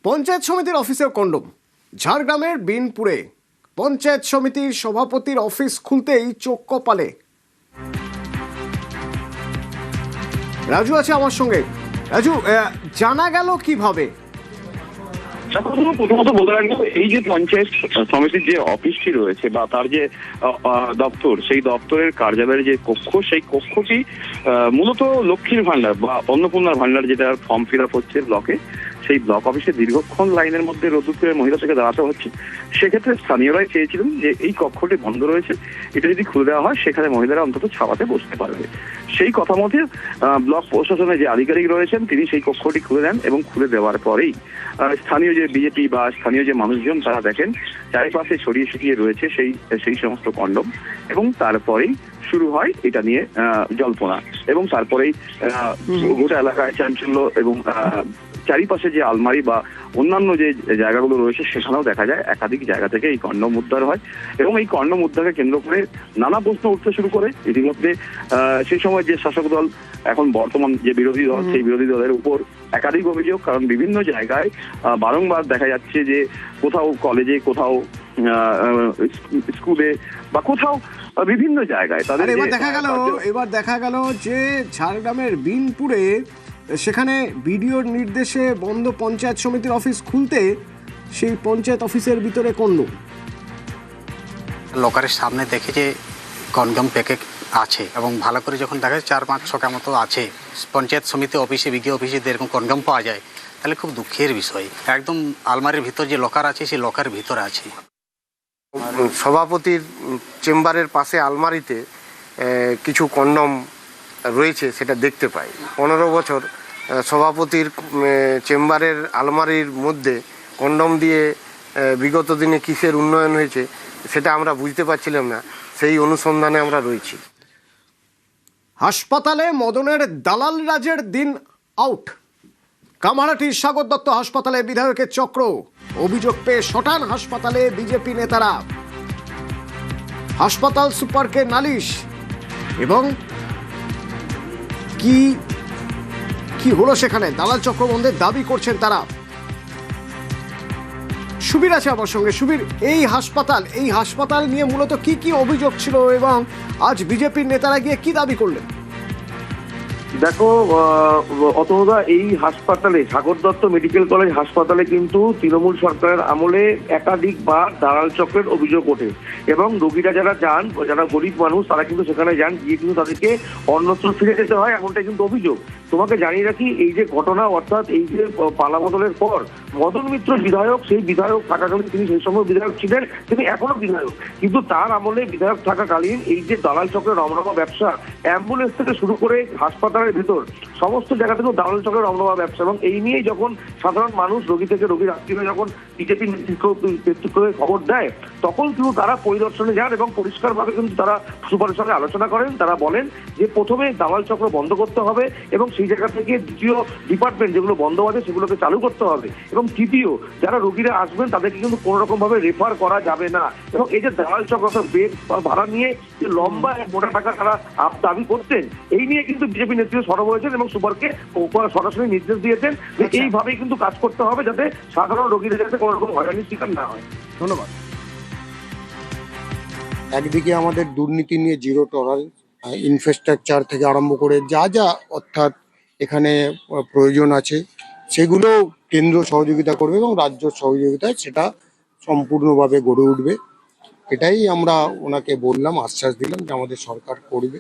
পঞ্চায়েত সমিতির অফিসেও কন্ডোম। ঝাড়গ্রামের বিনপুরে পঞ্চায়েত সমিতির সভাপতির অফিস খুলতেই চোখ কপালে। রাজু আছে আমার সঙ্গে। রাজু, জানা গেল কিভাবে? প্রথমত বলে রাখবো, এই যে পঞ্চায়েত সমিতির যে অফিসটি রয়েছে বা তার যে দপ্তর, সেই দপ্তরের কার্যালয়ের যে কক্ষ, সেই কক্ষটি মূলত লক্ষ্মীর ভান্ডার বা অন্নপূর্ণার ভান্ডার, যেটা ফর্ম ফিল আপ হচ্ছে ব্লকে, সেই ব্লক অফিসে দীর্ঘক্ষণ লাইনের মধ্যে রোদ্দুরে মহিলা থেকে দাঁড়াতে হচ্ছে। সেক্ষেত্রে স্থানীয়রাই চেয়েছিলেন যে এই কক্ষটি বন্ধ রয়েছে, এটা যদি খুলে দেওয়া হয় সেখানে মহিলারা অন্তত ছাপাতে বসতে পারবে। সেই কথা মতে ব্লক প্রশাসনের যে আধিকারিক রয়েছেন তিনি সেই কক্ষটি খুলে দেন এবং খুলে দেওয়ার পরেই স্থানীয় যে বিজেপি বা স্থানীয় যে মানুষজন তারা দেখেন চারিপাশে ছড়িয়ে ছিটিয়ে রয়েছে সেই সমস্ত কন্ডোম, এবং তারপরেই শুরু হয় এটা নিয়ে জল্পনা, এবং তারপরেই গোটা এলাকায় চাঞ্চল্য এবং চারিপাশে যে আলমারি বা অন্যান্য যে জায়গাগুলো রয়েছে সেখানেও দেখা যায় একাধিক জায়গা থেকে এই কন্ডোম উদ্ধার হয়, এবং এই কন্ডোম উদ্ধারকে কেন্দ্র করে নানা প্রশ্ন উঠতে শুরু করে। ইতিমধ্যে সেই সময় যে শাসক দল, এখন বর্তমান যে বিরোধী দল, সেই বিরোধী দলের উপর একাধিক অভিযোগ, কারণ বিভিন্ন জায়গায় বারংবার দেখা যাচ্ছে যে কোথাও কলেজে, কোথাও স্কুলে বা কোথাও বিভিন্ন জায়গায় তাদের এবার দেখা গেল যে ঝাড়গ্রামের বিনপুরে সেখানে বিডিওর নির্দেশে বন্ধ পঞ্চায়েত সমিতির অফিস খুলতে সেই পঞ্চায়েত অফিসের ভিতরে কন্ডোম। লোকারের সামনে দেখে যে কন্ডোম প্যাকেট আছে, এবং ভালো করে যখন দেখা যায় 4-500 মতো আছে পঞ্চায়েত সমিতি অফিসে, বিডিও অফিসে এরকম কন্ডোম পাওয়া যায়, তাহলে খুব দুঃখের বিষয়। একদম আলমারির ভিতর যে লকার আছে সেই লকারের ভিতরে আছে। সভাপতির চেম্বারের পাশে আলমারিতে কিছু কন্ডোম রয়েছে, সেটা দেখতে পাই। 15 বছর সভাপতির চেম্বারের আলমারির মধ্যে কন্ডোম দিয়ে বিগত দিনে কিসের উন্নয়ন হয়েছে সেটা আমরা বুঝতে পারছিলাম না, সেই অনুসন্ধানে আমরা রয়েছি। হাসপাতালে মদনের দালাল রাজের দিন আউট। কামারহাটির সাগর দত্ত হাসপাতালে বিধায়কের চক্র, অভিযোগ পেয়ে শটান হাসপাতালে বিজেপি নেতারা। হাসপাতাল সুপারকে নালিশ, এবং কি হলো সেখানে দালাল চক্র বন্ধের দাবি করছেন তারা। সুবীর আছে আমার সঙ্গে। সুবীর, এই হাসপাতাল নিয়ে মূলত কি অভিযোগ ছিল, এবং আজ বিজেপির নেতারা গিয়ে কি দাবি করলেন? দেখো অতনুদা, এই হাসপাতালে, সাগর দত্ত মেডিকেল কলেজ হাসপাতালে কিন্তু তৃণমূল সরকারের আমলে একাধিকবার দালাল চক্রের অভিযোগ ওঠে, এবং রোগীরা যারা যান, যারা গরিব মানুষ, তারা কিন্তু সেখানে যান, গিয়ে কিন্তু তাদেরকে অন্যত্র ফিরে যেতে হয়, এমনটাই কিন্তু অভিযোগ। তোমাকে জানিয়ে রাখি, এই যে ঘটনা, অর্থাৎ এই যে পালাবদলের পর মদন মিত্র বিধায়ক, সেই বিধায়ক থাকাকালীন, তিনি সেই সময় বিধায়ক ছিলেন, তিনি এখনো বিধায়ক, কিন্তু তার আমলে বিধায়ক থাকাকালীন এই যে দালাল চক্রের রমরমা ব্যবসা, অ্যাম্বুলেন্স থেকে শুরু করে হাসপাতালের ভিতর সমস্ত জায়গা থেকে দালাল চক্রের রমরমা ব্যবসা, এবং এই নিয়েই যখন সাধারণ মানুষ, রোগী থেকে রোগীর আত্মীয়রা যখন বিজেপি নেতৃত্বকে খবর দেয়, তখন কিন্তু তারা পরিদর্শনে যান এবং পরিষ্কারভাবে কিন্তু তারা সুপারের সঙ্গে আলোচনা করেন। তারা বলেন যে প্রথমে দালাল চক্র বন্ধ করতে হবে, এবং সেই জায়গা থেকে দ্বিতীয় ডিপার্টমেন্ট যেগুলো বন্ধ আছে সেগুলোকে চালু করতে হবে, এবং তৃতীয় যারা রোগীরা আসবেন তাদেরকে কিন্তু কোনো রকম ভাবে রেফার করা যাবে না। এবং এই যে দালাল চক্র বেড ভাড়া নিয়ে যে লম্বা মোটা টাকা তারা দাবি করতেন, এই নিয়ে কিন্তু বিজেপি নেতৃত্ব সরব হয়েছেন এবং সুপারকে সরাসরি নির্দেশ দিয়েছেন যে এইভাবেই কিন্তু কাজ করতে হবে, যাতে সাধারণ রোগীরা যাতে কোনো রকম হয়রানির শিকার না হয়। ধন্যবাদ। একদিকে আমাদের দুর্নীতি নিয়ে জিরো টলারেন্স, ইনফ্রাস্ট্রাকচার থেকে আরম্ভ করে যা অর্থাৎ এখানে প্রয়োজন আছে সেগুলো কেন্দ্র সহযোগিতা করবে, এবং রাজ্য সহযোগিতায় সেটা সম্পূর্ণভাবে গড়ে উঠবে। এটাই আমরা ওনাকে বললাম, আশ্বাস দিলাম যে আমাদের সরকার করবে।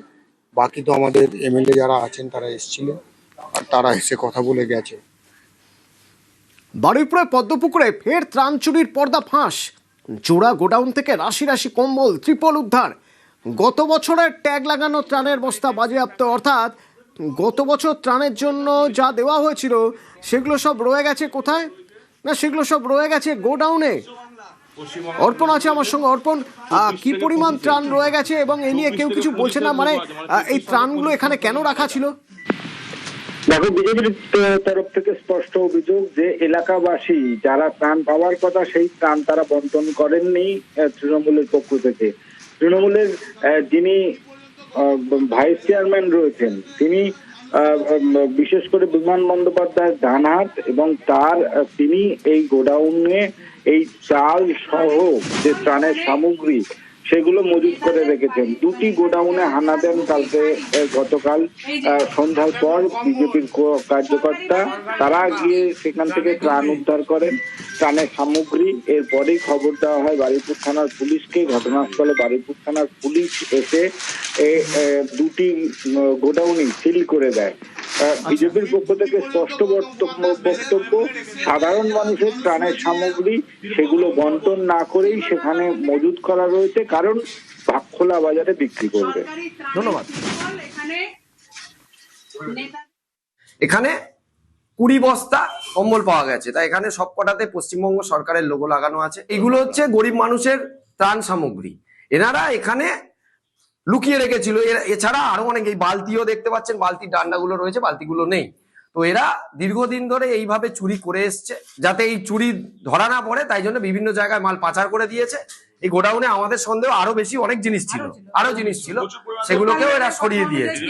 বাকি তো আমাদের এমএলএ যারা আছেন তারা এসেছিলেন, আর তারা এসে কথা বলে গেছে। বারুইপুরে পদ্মপুকুরে ফের ত্রাণ চুরির পর্দা ফাঁস। জোড়া গোডাউন থেকে রাশি কম্বল, ত্রিপল উদ্ধার। গত বছরের ট্যাগ লাগানো ত্রাণের বস্তা বাজেয়াপ্ত, অর্থাৎ গত বছর ত্রাণের জন্য যা দেওয়া হয়েছিল সেগুলো সব রয়ে গেছে কোথায়? না, সেগুলো সব রয়ে গেছে গোডাউনে। অর্পণ আছে আমার সঙ্গে। অর্পণ, কি পরিমাণ ত্রাণ রয়ে গেছে, এবং এ নিয়ে কেউ কিছু বলছে না? মানে এই ত্রাণগুলো এখানে কেন রাখা ছিল? দেখো, বিজেপির তরফ থেকে স্পষ্ট অভিযোগ যে এলাকাবাসী যারা ত্রাণ পাওয়ার কথা সেই ত্রাণ তারা বন্টন করেননি তৃণমূলের পক্ষ থেকে। তৃণমূলের যিনি ভাইস চেয়ারম্যান রয়েছেন তিনি বিশেষ করে বিমান বন্দ্যোপাধ্যায়ের ডান হাত, এবং তিনি এই গোডাউনে এই চাল সহ যে ত্রাণের সামগ্রী সেগুলো মজুত করে রেখেছেন। দুটি গোডাউনে হানা দেন গতকাল সন্ধ্যার পর বিজেপির কার্যকর্তা। তারা গিয়ে সেখান থেকে ত্রাণ উদ্ধার করেন, ত্রাণের সামগ্রী। এরপরেই খবর দেওয়া হয় বারুইপুর থানার পুলিশকে। ঘটনাস্থলে বারুইপুর থানার পুলিশ এসে দুটি গোডাউনই সিল করে দেয়। বিজেপির পক্ষ থেকে স্পষ্ট বক্তব্য, সাধারণ মানুষের ত্রাণের সামগ্রী সেগুলো বন্টন না করেই সেখানে মজুত করা রয়েছে, কারণ খোলা বাজারে বিক্রি করবে। ধন্যবাদ। এখানে 20 বস্তা কম্বল পাওয়া গেছে, তাই এখানে সবকটাতে পশ্চিমবঙ্গ সরকারের লোগো লাগানো আছে। এগুলো হচ্ছে গরিব মানুষের ত্রাণ সামগ্রী, এনারা এখানে লুকিয়ে রেখেছিল। এছাড়া আরো অনেক, এই বালতিও দেখতে পাচ্ছেন, বালতির ডান্ডাগুলো রয়েছে, বালতিগুলো নেই। তো এরা দীর্ঘদিন ধরে এইভাবে চুরি করে এসছে, যাতে এই চুরি ধরা না পড়ে তাই জন্য বিভিন্ন জায়গায় মাল পাচার করে দিয়েছে। এই গোডাউনে আমাদের সন্দেহ আরো বেশি অনেক জিনিস ছিল, সেগুলোকেও এরা সরিয়ে দিয়েছে।